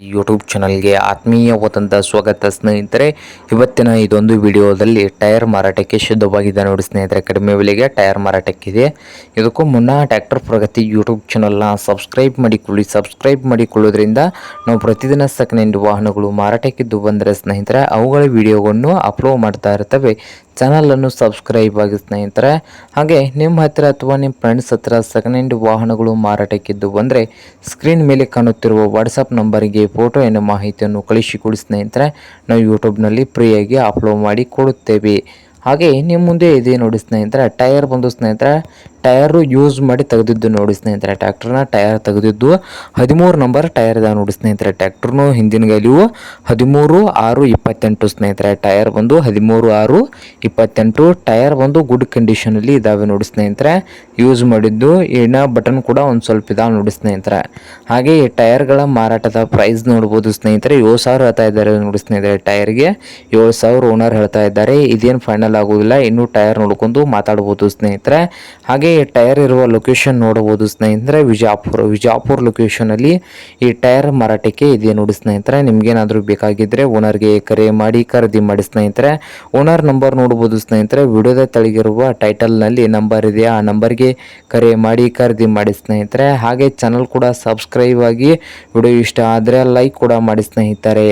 YouTube ಚಾನಲ್ಗೆ ಆತ್ಮೀಯವಾದಂಥ ಸ್ವಾಗತ ಸ್ನೇಹಿತರೆ. ಇವತ್ತಿನ ಇದೊಂದು ವಿಡಿಯೋದಲ್ಲಿ ಟೈರ್ ಮಾರಾಟಕ್ಕೆ ಶುದ್ಧವಾಗಿದೆ ನೋಡಿ ಸ್ನೇಹಿತರೆ. ಕಡಿಮೆ ಬೆಲೆಗೆ ಟೈರ್ ಮಾರಾಟಕ್ಕಿದೆ. ಇದಕ್ಕೂ ಮುನ್ನ ಟ್ರ್ಯಾಕ್ಟರ್ ಪ್ರಗತಿ ಯೂಟ್ಯೂಬ್ ಚಾನಲ್ನ ಸಬ್ಸ್ಕ್ರೈಬ್ ಮಾಡಿಕೊಳ್ಳೋದ್ರಿಂದ ನಾವು ಪ್ರತಿದಿನ ಸೆಕೆಂಡ್ ಹ್ಯಾಂಡ್ ವಾಹನಗಳು ಮಾರಾಟಕ್ಕಿದ್ದು ಬಂದರೆ ಸ್ನೇಹಿತರೆ ಅವುಗಳ ವಿಡಿಯೋವನ್ನು ಅಪ್ಲೋಡ್ ಮಾಡ್ತಾ ಇರ್ತವೆ. ಚಾನಲನ್ನು ಸಬ್ಸ್ಕ್ರೈಬ್ ಆಗಿ ಸ್ನೇಹಿತರೆ. ಹಾಗೆ ನಿಮ್ಮ ಹತ್ತಿರ ಅಥವಾ ನಿಮ್ಮ ಫ್ರೆಂಡ್ಸ್ ಹತ್ರ ಸೆಕೆಂಡ್ ಹ್ಯಾಂಡ್ ವಾಹನಗಳು ಮಾರಾಟಕ್ಕಿದ್ದು ಬಂದರೆ ಸ್ಕ್ರೀನ್ ಮೇಲೆ ಕಾಣುತ್ತಿರುವ ವಾಟ್ಸಪ್ ನಂಬರಿಗೆ ಫೋಟೋ ಏನು ಮಾಹಿತಿಯನ್ನು ಕಳಿಸಿಕೊಡಿ ಸ್ನೇಹಿತರೆ. ನಾವು ಯೂಟ್ಯೂಬ್ನಲ್ಲಿ ಫ್ರೀಯಾಗಿ ಅಪ್ಲೋಡ್ ಮಾಡಿ ಕೊಡುತ್ತೇವೆ. ಹಾಗೆ ನಿಮ್ಮ ಮುಂದೆ ಇದೆ ನೋಡಿ ಸ್ನೇಹಿತರೆ, ಟೈರ್ ಬಂದು ಸ್ನೇಹಿತರೆ ಟೈರು ಯೂಸ್ ಮಾಡಿ ತೆಗೆದಿದ್ದು ನೋಡಿ ಸ್ನೇಹಿತರೆ. ಟ್ರ್ಯಾಕ್ಟರ್ನ ಟೈರ್ ತೆಗೆದಿದ್ದು 13 ನಂಬರ್ ಟೈರ್ ಇದಾವೆ ನೋಡಿ ಸ್ನೇಹಿತರೆ. ಟ್ರ್ಯಾಕ್ಟರ್ನು ಹಿಂದಿನ ಗಾಲಿಯು 13/6/28 ಸ್ನೇಹಿತರೆ. ಟೈರ್ ಬಂದು 13/6/28. ಟೈರ್ ಬಂದು ಗುಡ್ ಕಂಡೀಷನಲ್ಲಿ ಇದಾವೆ ನೋಡಿ ಸ್ನೇಹಿತರೆ. ಯೂಸ್ ಮಾಡಿದ್ದು ಇನ್ನು ಬಟನ್ ಕೂಡ ಒಂದು ಸ್ವಲ್ಪ ಇದಾವೆ ನೋಡಿ ಸ್ನೇಹಿತರೆ. ಹಾಗೆ ಈ ಟೈರ್ಗಳ ಮಾರಾಟದ ಪ್ರೈಸ್ ನೋಡ್ಬೋದು ಸ್ನೇಹಿತರೆ. 7,000 ಹೇಳ್ತಾ ಇದ್ದಾರೆ ನೋಡಿ ಸ್ನೇಹಿತರೆ. ಟೈರ್ಗೆ 7,000 ಓನರ್ ಹೇಳ್ತಾ ಇದ್ದಾರೆ. ಇದೇನು ಫೈನಲ್ ಆಗೋದಿಲ್ಲ, ಇನ್ನೂ ಟೈರ್ ನೋಡ್ಕೊಂಡು ಮಾತಾಡ್ಬೋದು ಸ್ನೇಹಿತರೆ. ಹಾಗೆ ಟೈರ್ ಇರುವ ಲೊಕೇಶನ್ ನೋಡಬಹುದು ಸ್ನೇಹಿತರೆ. ವಿಜಾಪುರ ಲೊಕೇಶನಲ್ಲಿ ಈ ಟೈರ್ ಮಾರಾಟಕ್ಕೆ ಇದೆ ನೋಡಿ ಸ್ನೇಹಿತರೆ. ನಿಮ್ಗೇನಾದರೂ ಬೇಕಾಗಿದ್ದರೆ ಓನರ್ಗೆ ಕರೆ ಮಾಡಿ ಖರೀದಿ ಮಾಡಿ ಸ್ನೇಹಿತರೆ. ಓನರ್ ನಂಬರ್ ನೋಡಬಹುದು ಸ್ನೇಹಿತರೆ. ವಿಡಿಯೋದ ತೆಳಗಿರುವ ಟೈಟಲ್ನಲ್ಲಿ ನಂಬರ್ ಇದೆ, ಆ ನಂಬರ್ಗೆ ಕರೆ ಮಾಡಿ ಖರೀದಿ ಮಾಡಿ ಸ್ನೇಹಿತರೆ. ಹಾಗೆ ಚಾನಲ್ ಕೂಡ ಸಬ್ಸ್ಕ್ರೈಬ್ ಆಗಿ. ವಿಡಿಯೋ ಇಷ್ಟ ಆದರೆ ಲೈಕ್ ಕೂಡ ಮಾಡಿ ಸ್ನೇಹಿತರೆ.